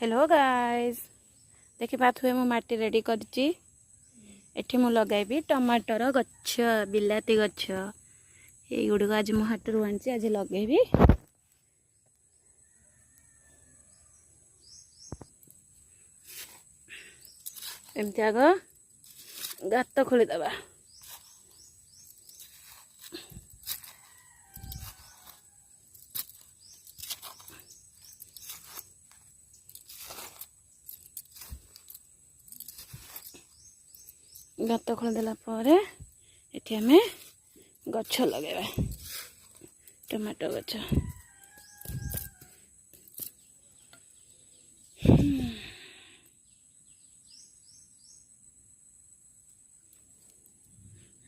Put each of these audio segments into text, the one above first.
Hello guys देखि पाथुए मु माटी रेडी करची एठी मु लगाइबी टमाटर गच्छ बिलाती गच्छ ए गुड आज मु हाटरू आनची आज लगेबी एमती आग गात खोली दबा गात खोलीदेला एठी आमे गच्छ लगेबा टमाटो गच्छ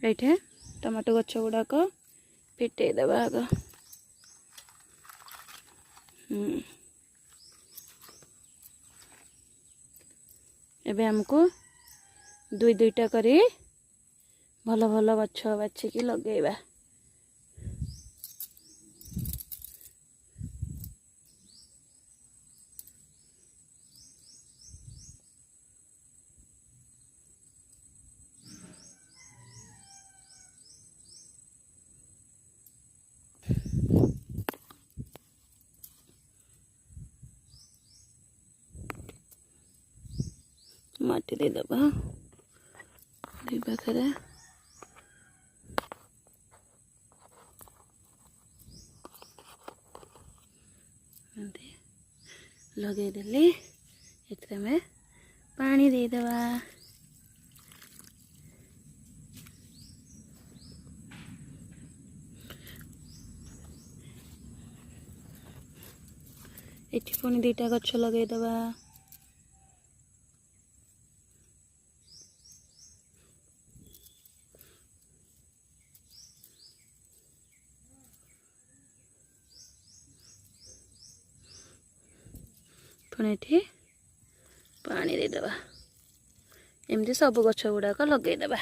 ये टमाटो गच्छ गुड़ाक फिटे दबा आग एबे हमको दुई दुईटा करी भल भल गच्छ बाछिकी लगेबा माटी दे दबा दुई पाखरे लगे देली एथरे में पानी दे दबा एठी पुणी दुईटा गच्छ लगे दबा पुणी एठी पानी दे दबा एमती सब गच्छ गुड़ाक लगे दबा।